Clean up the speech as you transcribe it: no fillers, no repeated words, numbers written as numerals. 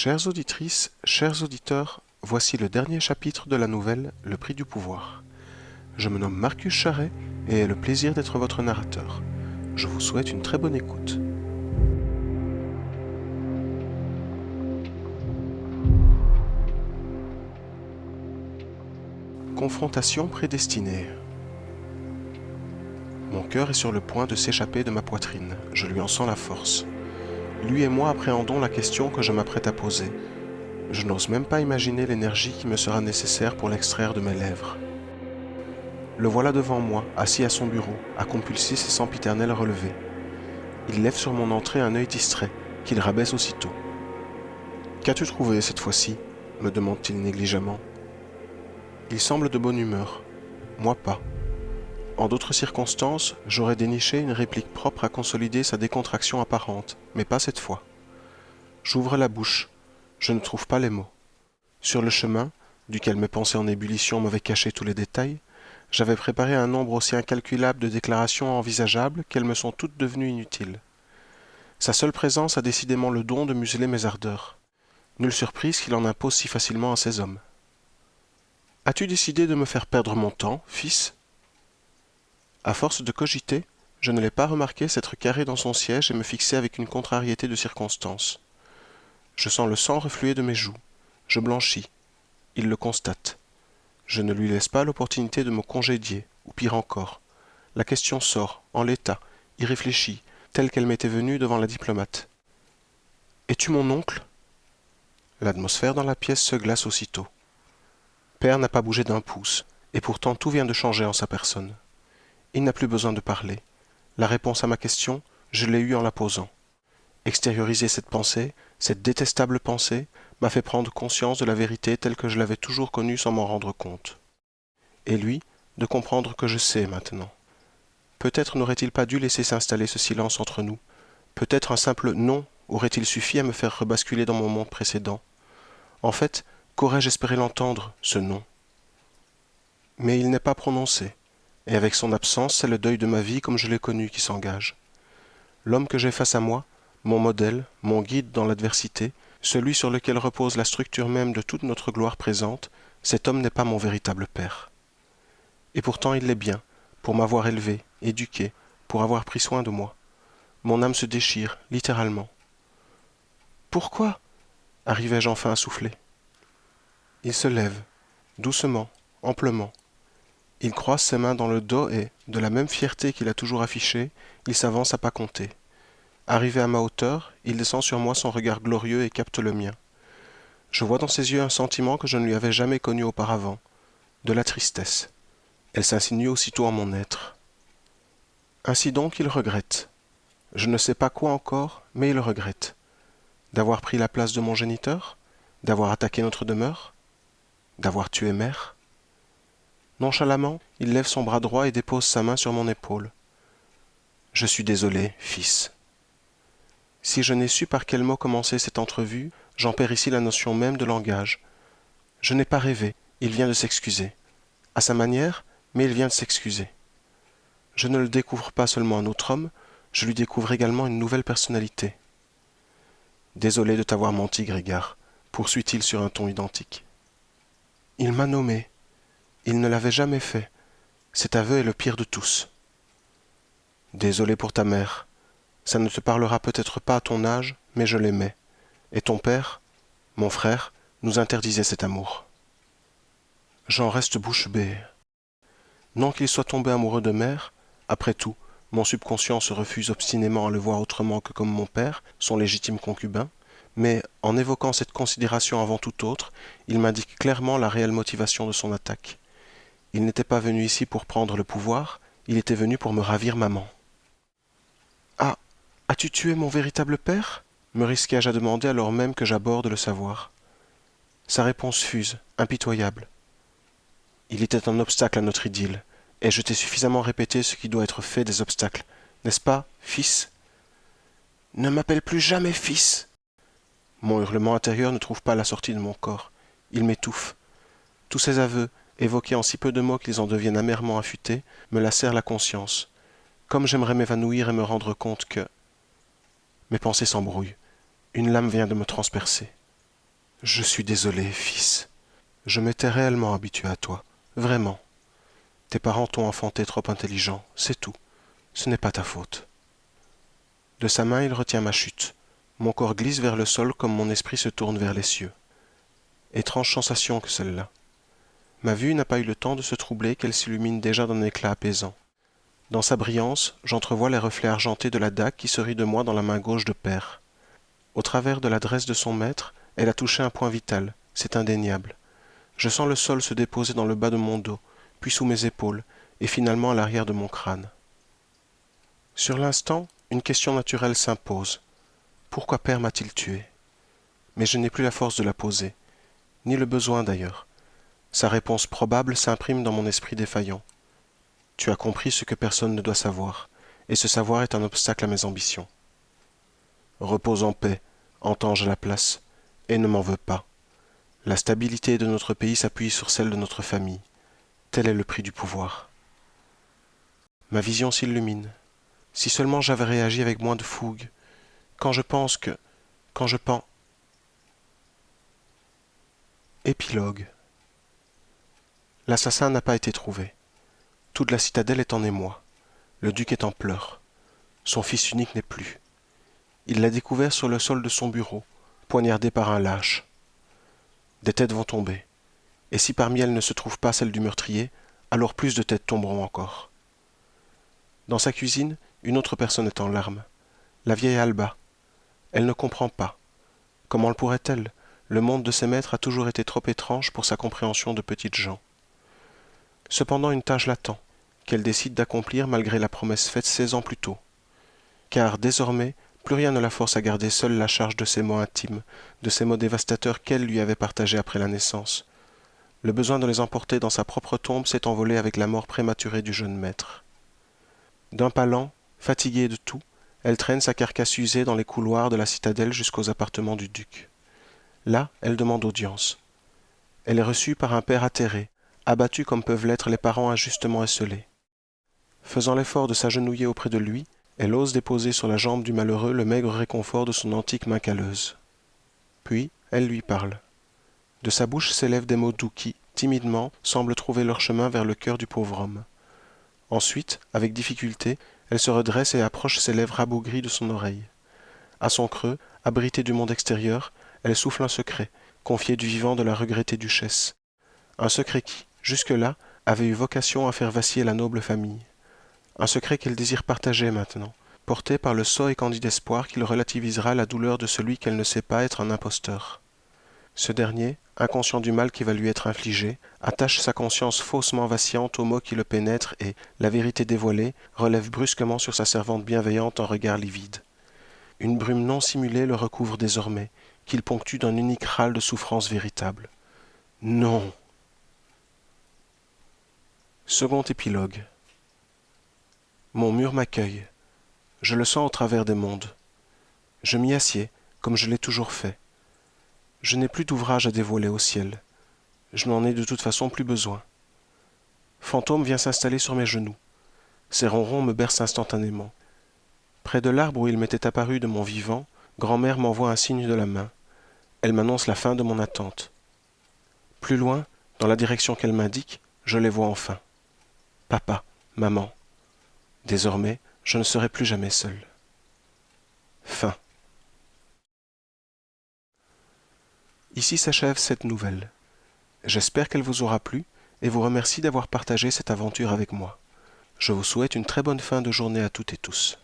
Chères auditrices, chers auditeurs, voici le dernier chapitre de la nouvelle Le Prix du pouvoir. Je me nomme Marcus Charret et ai le plaisir d'être votre narrateur. Je vous souhaite une très bonne écoute. Confrontation prédestinée. Mon cœur est sur le point de s'échapper de ma poitrine, je lui en sens la force. Lui et moi appréhendons la question que je m'apprête à poser. Je n'ose même pas imaginer l'énergie qui me sera nécessaire pour l'extraire de mes lèvres. Le voilà devant moi, assis à son bureau, à compulser ses sempiternels relevés. Il lève sur mon entrée un œil distrait, qu'il rabaisse aussitôt. « Qu'as-tu trouvé cette fois-ci » me demande-t-il négligemment. Il semble de bonne humeur. Moi pas. En d'autres circonstances, j'aurais déniché une réplique propre à consolider sa décontraction apparente, mais pas cette fois. J'ouvre la bouche. Je ne trouve pas les mots. Sur le chemin, duquel mes pensées en ébullition m'avaient caché tous les détails, j'avais préparé un nombre aussi incalculable de déclarations envisageables qu'elles me sont toutes devenues inutiles. Sa seule présence a décidément le don de museler mes ardeurs. Nulle surprise qu'il en impose si facilement à ses hommes. « As-tu décidé de me faire perdre mon temps, fils ?» À force de cogiter, je ne l'ai pas remarqué s'être carré dans son siège et me fixer avec une contrariété de circonstance. Je sens le sang refluer de mes joues. Je blanchis. Il le constate. Je ne lui laisse pas l'opportunité de me congédier, ou pire encore. La question sort, en l'état, irréfléchie, telle qu'elle m'était venue devant la diplomate. « Es-tu mon oncle ?» L'atmosphère dans la pièce se glace aussitôt. Père n'a pas bougé d'un pouce, et pourtant tout vient de changer en sa personne. Il n'a plus besoin de parler. La réponse à ma question, je l'ai eue en la posant. Extérioriser cette pensée, cette détestable pensée, m'a fait prendre conscience de la vérité telle que je l'avais toujours connue sans m'en rendre compte. Et lui, de comprendre que je sais maintenant. Peut-être n'aurait-il pas dû laisser s'installer ce silence entre nous. Peut-être un simple « non » aurait-il suffi à me faire rebasculer dans mon monde précédent. En fait, qu'aurais-je espéré l'entendre, ce « non » ? Mais il n'est pas prononcé, et avec son absence, c'est le deuil de ma vie comme je l'ai connu qui s'engage. L'homme que j'ai face à moi, mon modèle, mon guide dans l'adversité, celui sur lequel repose la structure même de toute notre gloire présente, cet homme n'est pas mon véritable père. Et pourtant il l'est bien, pour m'avoir élevé, éduqué, pour avoir pris soin de moi. Mon âme se déchire, littéralement. « Pourquoi ?» arrivai-je enfin à souffler. Il se lève, doucement, amplement. Il croise ses mains dans le dos et, de la même fierté qu'il a toujours affichée, il s'avance à pas compter. Arrivé à ma hauteur, il descend sur moi son regard glorieux et capte le mien. Je vois dans ses yeux un sentiment que je ne lui avais jamais connu auparavant, de la tristesse. Elle s'insinue aussitôt en mon être. Ainsi donc il regrette. Je ne sais pas quoi encore, mais il regrette. D'avoir pris la place de mon géniteur, d'avoir attaqué notre demeure, d'avoir tué mère. Nonchalamment, il lève son bras droit et dépose sa main sur mon épaule. Je suis désolé, fils. Si je n'ai su par quel mot commencer cette entrevue, j'en perds ici la notion même de langage. Je n'ai pas rêvé, il vient de s'excuser. À sa manière, mais il vient de s'excuser. Je ne le découvre pas seulement un autre homme, je lui découvre également une nouvelle personnalité. Désolé de t'avoir menti, Grégard, poursuit-il sur un ton identique. Il m'a nommé. Il ne l'avait jamais fait. Cet aveu est le pire de tous. Désolé pour ta mère. Ça ne te parlera peut-être pas à ton âge, mais je l'aimais. Et ton père, mon frère, nous interdisait cet amour. J'en reste bouche bée. Non qu'il soit tombé amoureux de mère, après tout, mon subconscient se refuse obstinément à le voir autrement que comme mon père, son légitime concubin, mais en évoquant cette considération avant tout autre, il m'indique clairement la réelle motivation de son attaque. Il n'était pas venu ici pour prendre le pouvoir, il était venu pour me ravir maman. « Ah, as-tu tué mon véritable père ?» me risquai-je à demander alors même que j'aborde le savoir. Sa réponse fuse, impitoyable. Il était un obstacle à notre idylle, et je t'ai suffisamment répété ce qui doit être fait des obstacles, n'est-ce pas, fils ? Ne m'appelle plus jamais fils. Mon hurlement intérieur ne trouve pas la sortie de mon corps. Il m'étouffe. Tous ces aveux, évoqués en si peu de mots qu'ils en deviennent amèrement affûtés, me lacèrent la conscience. Comme j'aimerais m'évanouir et me rendre compte que... Mes pensées s'embrouillent. Une lame vient de me transpercer. Je suis désolé, fils. Je m'étais réellement habitué à toi. Vraiment. Tes parents t'ont enfanté trop intelligent, c'est tout. Ce n'est pas ta faute. De sa main, il retient ma chute. Mon corps glisse vers le sol comme mon esprit se tourne vers les cieux. Étrange sensation que celle-là. Ma vue n'a pas eu le temps de se troubler qu'elle s'illumine déjà d'un éclat apaisant. Dans sa brillance, j'entrevois les reflets argentés de la dague qui se rit de moi dans la main gauche de père. Au travers de l'adresse de son maître, elle a touché un point vital, c'est indéniable. Je sens le sol se déposer dans le bas de mon dos, puis sous mes épaules, et finalement à l'arrière de mon crâne. Sur l'instant, une question naturelle s'impose. Pourquoi père m'a-t-il tué? Mais je n'ai plus la force de la poser, ni le besoin d'ailleurs. Sa réponse probable s'imprime dans mon esprit défaillant. Tu as compris ce que personne ne doit savoir, et ce savoir est un obstacle à mes ambitions. Repose en paix, entends-je à la place, et ne m'en veux pas. La stabilité de notre pays s'appuie sur celle de notre famille. Tel est le prix du pouvoir. Ma vision s'illumine. Si seulement j'avais réagi avec moins de fougue. Quand je pense. Épilogue. L'assassin n'a pas été trouvé. Toute la citadelle est en émoi. Le duc est en pleurs. Son fils unique n'est plus. Il l'a découvert sur le sol de son bureau, poignardé par un lâche. Des têtes vont tomber. Et si parmi elles ne se trouve pas celle du meurtrier, alors plus de têtes tomberont encore. Dans sa cuisine, une autre personne est en larmes. La vieille Alba. Elle ne comprend pas. Comment le pourrait-elle? Le monde de ses maîtres a toujours été trop étrange pour sa compréhension de petites gens. Cependant une tâche l'attend, qu'elle décide d'accomplir malgré la promesse faite 16 ans plus tôt. Car désormais, plus rien ne la force à garder seule la charge de ses mots intimes, de ces mots dévastateurs qu'elle lui avait partagés après la naissance. Le besoin de les emporter dans sa propre tombe s'est envolé avec la mort prématurée du jeune maître. D'un pas lent, fatiguée de tout, elle traîne sa carcasse usée dans les couloirs de la citadelle jusqu'aux appartements du duc. Là, elle demande audience. Elle est reçue par un père atterré, abattu comme peuvent l'être les parents injustement esseulés. Faisant l'effort de s'agenouiller auprès de lui, elle ose déposer sur la jambe du malheureux le maigre réconfort de son antique main calleuse. Puis, elle lui parle. De sa bouche s'élèvent des mots doux qui, timidement, semblent trouver leur chemin vers le cœur du pauvre homme. Ensuite, avec difficulté, elle se redresse et approche ses lèvres rabougries de son oreille. À son creux, abritée du monde extérieur, elle souffle un secret, confié du vivant de la regrettée duchesse. Un secret qui, jusque-là, avait eu vocation à faire vaciller la noble famille. Un secret qu'elle désire partager maintenant, porté par le sot et candide espoir qu'il relativisera la douleur de celui qu'elle ne sait pas être un imposteur. Ce dernier, inconscient du mal qui va lui être infligé, attache sa conscience faussement vacillante aux mots qui le pénètrent et, la vérité dévoilée, relève brusquement sur sa servante bienveillante un regard livide. Une brume non simulée le recouvre désormais, qu'il ponctue d'un unique râle de souffrance véritable. Non. Second épilogue. Mon mur m'accueille. Je le sens au travers des mondes. Je m'y assieds, comme je l'ai toujours fait. Je n'ai plus d'ouvrage à dévoiler au ciel. Je n'en ai de toute façon plus besoin. Fantôme vient s'installer sur mes genoux. Ses ronrons me bercent instantanément. Près de l'arbre où il m'était apparu de mon vivant, grand-mère m'envoie un signe de la main. Elle m'annonce la fin de mon attente. Plus loin, dans la direction qu'elle m'indique, je les vois enfin. Papa, maman. Désormais, je ne serai plus jamais seul. Fin. Ici s'achève cette nouvelle. J'espère qu'elle vous aura plu et vous remercie d'avoir partagé cette aventure avec moi. Je vous souhaite une très bonne fin de journée à toutes et tous.